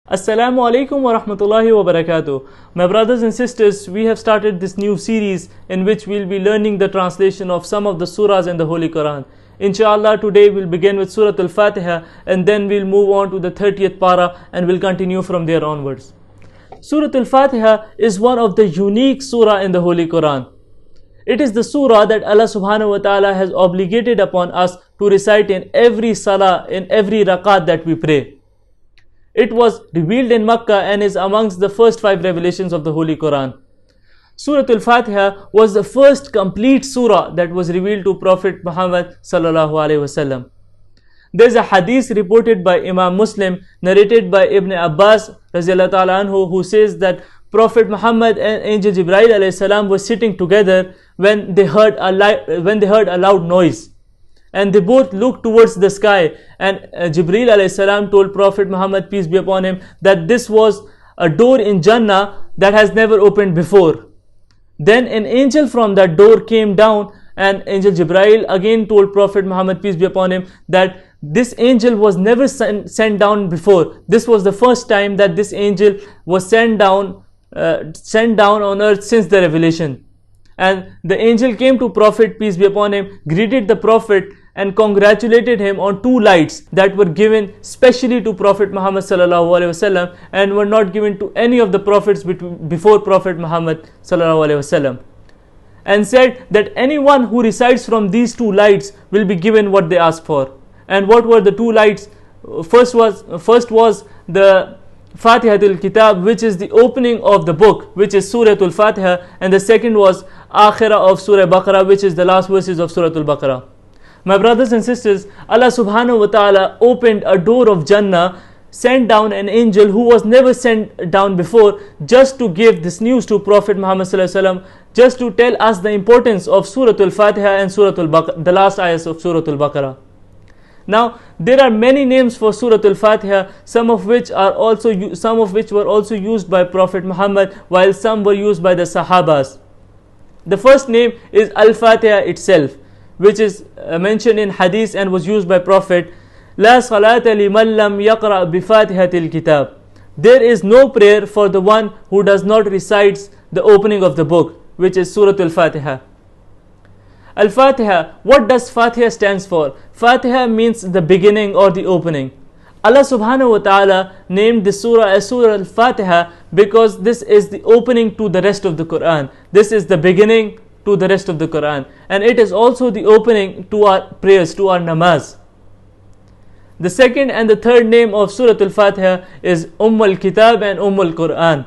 Assalamu alaikum wa rahmatullahi wa barakatuh. My brothers and sisters, we have started this new series in which we'll be learning the translation of some of the surahs in the Holy Quran. Inshallah, today we'll begin with Surah Al-Fatiha and then we'll move on to the 30th para and we'll continue from there onwards. Surah Al-Fatiha is one of the unique surah in the Holy Quran. It is the surah that Allah subhanahu wa ta'ala has obligated upon us to recite in every salah, in every rakat that we pray. It was revealed in Makkah and is amongst the first 5 revelations of the Holy Quran. Surah Al-Fatiha was the first complete surah that was revealed to Prophet Muhammad sallallahu alaihi wasallam. There is a hadith reported by Imam Muslim, narrated by Ibn Abbas radiallahu ta'ala anhu, who says that Prophet Muhammad and Angel Jibreel alayhi salam were sitting together when they heard a loud noise. And they both looked towards the sky, and Jibreel alayhi salam told Prophet Muhammad, peace be upon him, that this was a door in Jannah that has never opened before. Then an angel from that door came down, and Angel Jibreel again told Prophet Muhammad, peace be upon him, that this angel was never sent down before. This was the first time that this angel was sent down on earth since the revelation. And the angel came to Prophet, peace be upon him, greeted the Prophet and congratulated him on 2 lights that were given specially to Prophet Muhammad sallallahu alaihi wasallam and were not given to any of the prophets before Prophet Muhammad sallallahu alaihi wasallam, and said that anyone who recites from these 2 lights will be given what they ask for. And what were the 2 lights? First was the Fatihatul Kitab, which is the opening of the book, which is Surah Al-Fatiha, and the second was Akhirah of Surah Baqarah, which is the last verses of Surah Al-Baqarah. My brothers and sisters, Allah subhanahu wa ta'ala opened a door of Jannah, sent down an angel who was never sent down before, just to give this news to Prophet Muhammad sallallahu alaihi wasallam, just to tell us the importance of Surah Al-Fatiha and Surah Al-Baqarah, the last ayahs of Surah Al-Baqarah. Now, there are many names for Surah Al-Fatiha, some of which were also used by Prophet Muhammad, while some were used by the Sahabas. The first name is Al-Fatiha itself, which is mentioned in Hadith and was used by Prophet. La salata liman lam yaqra bi Fatihatil Kitab. There is no prayer for the one who does not recite the opening of the book, which is Surah Al-Fatiha. Al-Fatiha, what does Fatiha stands for? Fatiha means the beginning or the opening. Allah subhanahu wa ta'ala named this surah as Surah Al-Fatiha because this is the opening to the rest of the Quran. This is the beginning to the rest of the Quran. And it is also the opening to our prayers, to our namaz. The second and the third name of Surah Al-Fatiha is Al-Kitab and Al-Quran.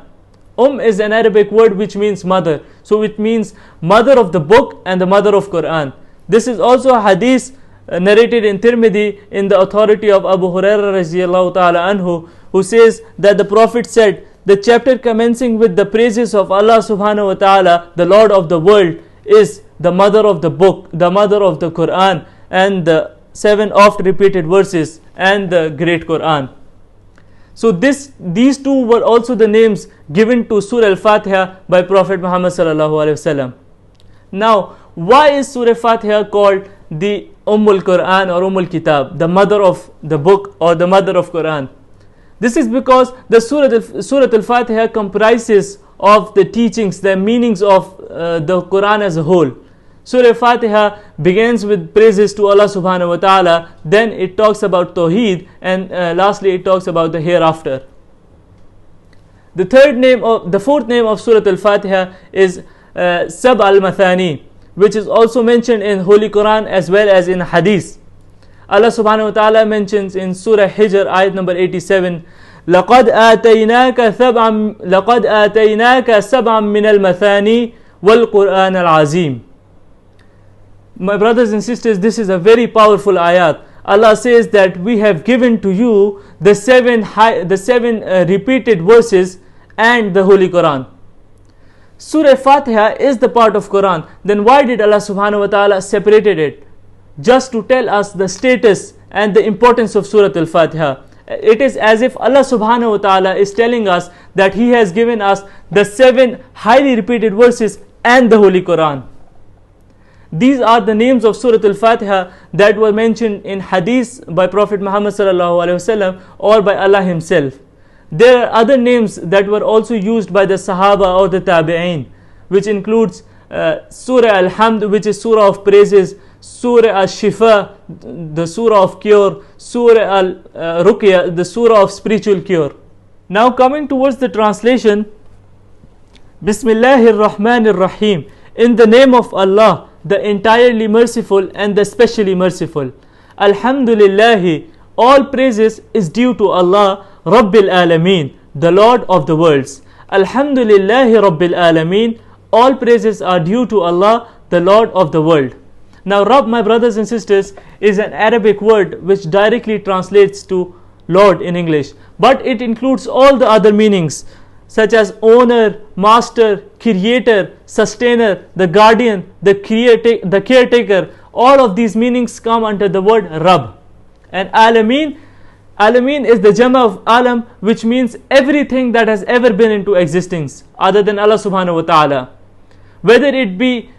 Is an Arabic word which means mother. So it means mother of the book and the mother of Quran. This is also a hadith narrated in Tirmidhi in the authority of Abu Hurairah radiallahu ta'ala anhu, who says that the Prophet said, the chapter commencing with the praises of Allah subhanahu wa ta'ala, the Lord of the world, is the mother of the book, the mother of the Quran, and the 7 oft repeated verses and the great Quran. So these 2 were also the names given to Surah Al-Fatiha by Prophet Muhammad sallallahu alaihi wasallam. Now, why is Surah Fatiha called the Quran or Kitab, the mother of the book or the mother of Quran? This is because the Surah Al-Fatiha comprises of the teachings, the meanings of the Quran as a whole. Surah Fatiha begins with praises to Allah subhanahu wa ta'ala, then it talks about Tawheed, and lastly it talks about the hereafter. The fourth name of Surah Al-Fatiha is Sab al-Mathani, which is also mentioned in Holy Quran as well as in Hadith. Allah subhanahu wa ta'ala mentions in Surah Hijr, ayat number 87, لَقَدْ آتَيْنَاكَ سَبْعًا مِنَ الْمَثَانِي وَالْقُرْآنَ الْعَظِيمِ. My brothers and sisters, this is a very powerful ayat. Allah says that we have given to you the 7 repeated verses and the Holy Quran. Surah Fatiha is the part of Quran. Then why did Allah subhanahu wa ta'ala separated it? Just to tell us the status and the importance of Surah Al-Fatiha. It is as if Allah subhanahu wa ta'ala is telling us that He has given us the 7 highly repeated verses and the Holy Quran. These are the names of Surah Al-Fatiha that were mentioned in Hadith by Prophet Muhammad sallallahu alaihi wasallam or by Allah Himself. there are other names that were also used by the Sahaba or the Tabi'een, which includes Surah Al-Hamd, which is Surah of praises, Surah Al-Shifa, the Surah of cure, Surah Al-Ruqya, the Surah of spiritual cure. Now coming towards the translation, Bismillahir Rahmanir Rahim, in the name of Allah, the entirely merciful and the specially merciful. Alhamdulillahi, all praises is due to Allah, Rabbil Alameen, the Lord of the worlds. Alhamdulillahi Rabbil Alameen, all praises are due to Allah, the Lord of the world. Now Rabb, my brothers and sisters, is an Arabic word which directly translates to Lord in English, but it includes all the other meanings such as owner, master, creator, sustainer, the guardian, the caretaker. All of these meanings come under the word Rabb. And Alameen is the Jama of Alam, which means everything that has ever been into existence other than Allah subhanahu wa ta'ala. Whether it be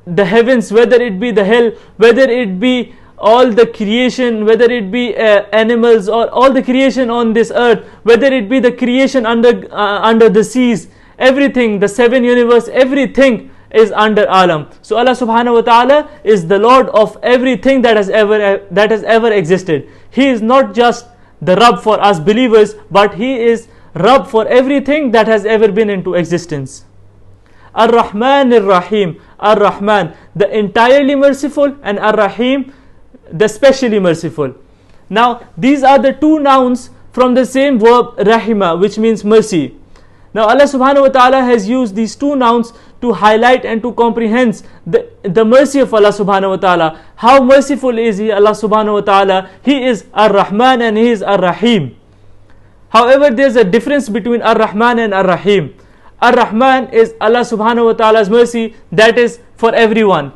the heavens, whether it be the hell, whether it be all the creation, whether it be animals or all the creation on this earth, whether it be the creation under the seas, everything, the seven universe, everything is under Alam. So Allah subhanahu wa ta'ala is the Lord of everything that has ever existed. He is not just the Rabb for us believers, but He is Rabb for everything that has ever been into existence. Ar-Rahman Ar-Rahim, Ar-Rahman, the entirely merciful, and Ar-Rahim, the specially merciful. Now these are the two nouns from the same verb Rahima, which means mercy. Now Allah subhanahu wa ta'ala has used these two nouns to highlight and to comprehend the mercy of Allah subhanahu wa ta'ala. How merciful is He, Allah subhanahu wa ta'ala? He is Ar-Rahman and He is Ar-Rahim. However, there is a difference between Ar-Rahman and Ar-Rahim. Ar-Rahman is Allah subhanahu wa ta'ala's mercy that is for everyone.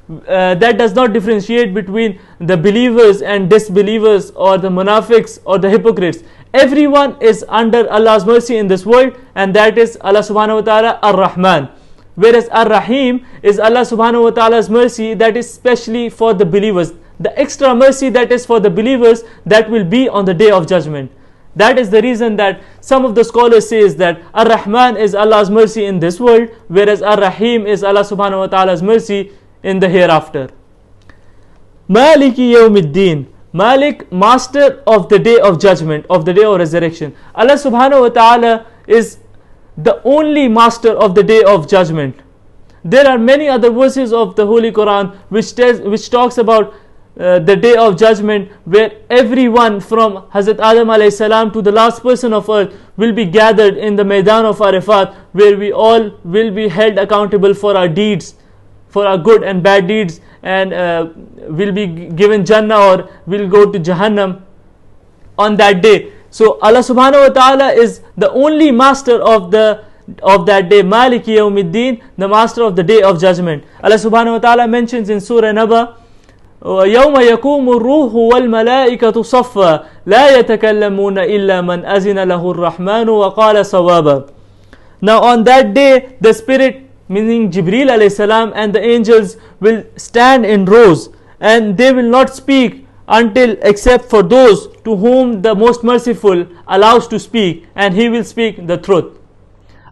That does not differentiate between the believers and disbelievers or the munafiqs or the hypocrites. Everyone is under Allah's mercy in this world, and that is Allah subhanahu wa ta'ala Ar-Rahman. Whereas Ar-Rahim is Allah subhanahu wa ta'ala's mercy that is specially for the believers. The extra mercy that is for the believers, that will be on the day of judgment. That is the reason that some of the scholars say that Ar-Rahman is Allah's mercy in this world, whereas Ar-Rahim is Allah subhanahu wa ta'ala's mercy in the hereafter. Maliki Yawmiddin, Malik, master of the day of judgment, of the day of resurrection. Allah subhanahu wa ta'ala is the only master of the day of judgment. There are many other verses of the Holy Quran which talks about the day of judgment, where everyone from Hazrat Adam alayhi salam to the last person of earth will be gathered in the Maidan of Arafat, where we all will be held accountable for our deeds, for our good and bad deeds, and will be given Jannah or will go to Jahannam on that day. So Allah subhanahu wa ta'ala is the only master of that day. Maliki Yawmiddin, the master of the day of judgment. Allah subhanahu wa ta'ala mentions in Surah Naba, يوم يقوم الروح والملائكة صفا لا يتكلمون إلا من أذن له الرحمن وقال صوابا. Now on that day, the Spirit, meaning Jibreel alayhi salam, and the angels will stand in rows, and they will not speak until except for those to whom the most merciful allows to speak, and He will speak the truth.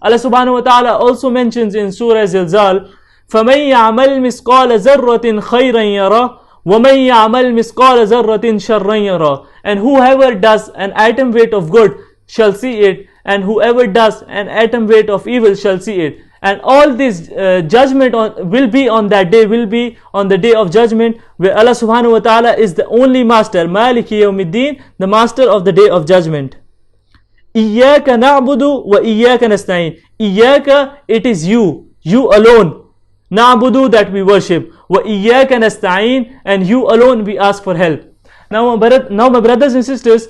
Allah subhanahu wa ta'ala also mentions in Surah Zilzal, فَمَنْ يَعْمَلْ مِثْقَالَ ذَرَّةٍ خَيْرًا يَرَهُ وَمَنْ يَعْمَلْ مِثْقَالَ ذَرَّةٍ شَرًّا يَرَهُ. And whoever does an atom weight of good shall see it, and whoever does an atom weight of evil shall see it. And all this judgment will be on that day, will be on the day of judgment, where Allah subhanahu wa ta'ala is the only master, Maliki Yawmiddin, the master of the day of judgment. إِيَّاكَ نَعْبُدُ وَإِيَّاكَ نَسْتَعِينُ. Iyyaka, it is you alone. Na'budu, that we worship. وَإِيَّاكَ نَسْتَعِينُ, and you alone we ask for help. Now my brothers and sisters,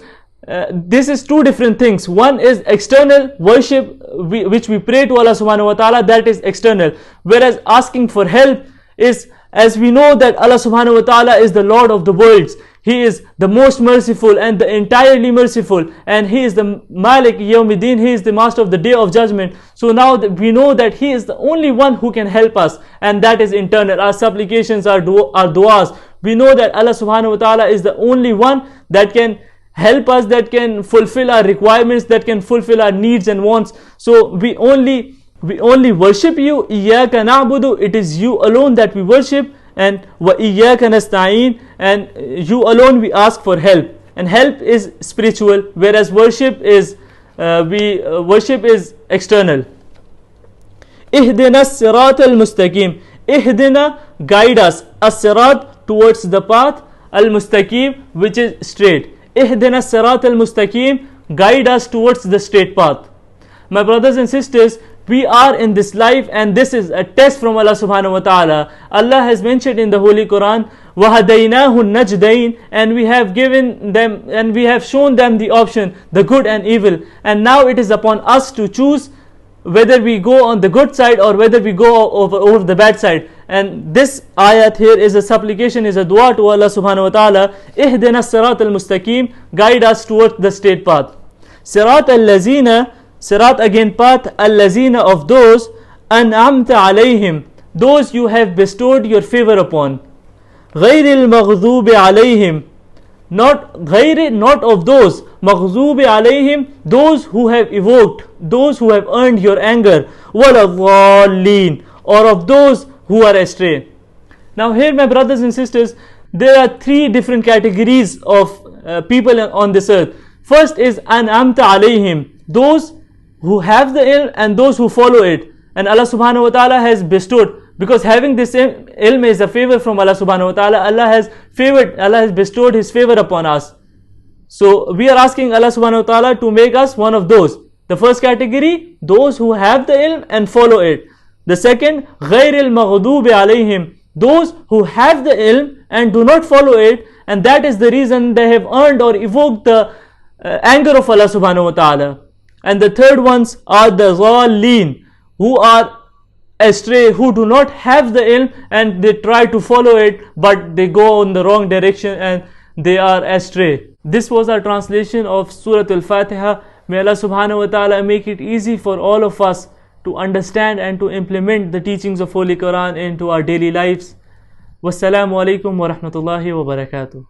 this is two different things. One is external worship, which we pray to Allah subhanahu wa ta'ala, that is external. Whereas asking for help is, as we know that Allah subhanahu wa ta'ala is the Lord of the worlds. He is the most merciful and the entirely merciful, and He is the Malik Yawmiddin, He is the master of the day of judgment. So now that we know that He is the only one who can help us, and that is internal. Our supplications, our du'as. We know that Allah subhanahu wa ta'ala is the only one that can help us, that can fulfill our requirements, that can fulfill our needs and wants. So we only worship you. Iyyaka na'budu, it is you alone that we worship, and wa iyyaka nasta'in, and you alone we ask for help. And help is spiritual, whereas worship is worship is external. Ihdina as-sirat al-mustaqim. Ihdina, guide us, as-sirat, towards the path, al-mustaqim, which is straight. Ihdina as-sirat al-mustaqim, guide us towards the straight path. My brothers and sisters, we are in this life, and this is a test from Allah subhanahu wa ta'ala. Allah has mentioned in the Holy Quran, وَهَدَيْنَاهُ النَّجْدَيْنِ, and we have given them, and we have shown them the option, the good and evil. And now it is upon us to choose whether we go on the good side or whether we go over the bad side. And this ayat here is a supplication, is a dua to Allah subhanahu wa ta'ala. Ihdina as-sirat al-mustaqim, guide us towards the straight path. Sirat al-lazina, sirat again path, al-lazina, of those, an'amta alayhim, those you have bestowed your favor upon. غَيْرِ الْمَغْضُوبِ عَلَيْهِمْ, not of those, مَغْضُوبِ عَلَيْهِمْ, those who have evoked, those who have earned your anger, وَلَا الضَّالِّينَ, or of those who are astray. Now here, my brothers and sisters, there are three different categories of people on this earth. First is an'amta alayhim, those who have the ilm and those who follow it. And Allah subhanahu wa ta'ala has bestowed, because having this ilm is a favor from Allah subhanahu wa ta'ala. Allah has bestowed His favor upon us. So we are asking Allah subhanahu wa ta'ala to make us one of those. The first category, those who have the ilm and follow it. The second, غَيْرِ الْمَغْضُوبِ عَلَيْهِمْ, those who have the ilm and do not follow it, and that is the reason they have earned or evoked the anger of Allah subhanahu wa ta'ala. And the third ones are the ضَالِّينَ, who are astray, who do not have the ilm and they try to follow it, but they go in the wrong direction and they are astray. This was our translation of Surah Al-Fatiha. May Allah subhanahu wa ta'ala make it easy for all of us to understand and to implement the teachings of Holy Quran into our daily lives. Wassalamu alaikum wa rahmatullahi wa barakatuh.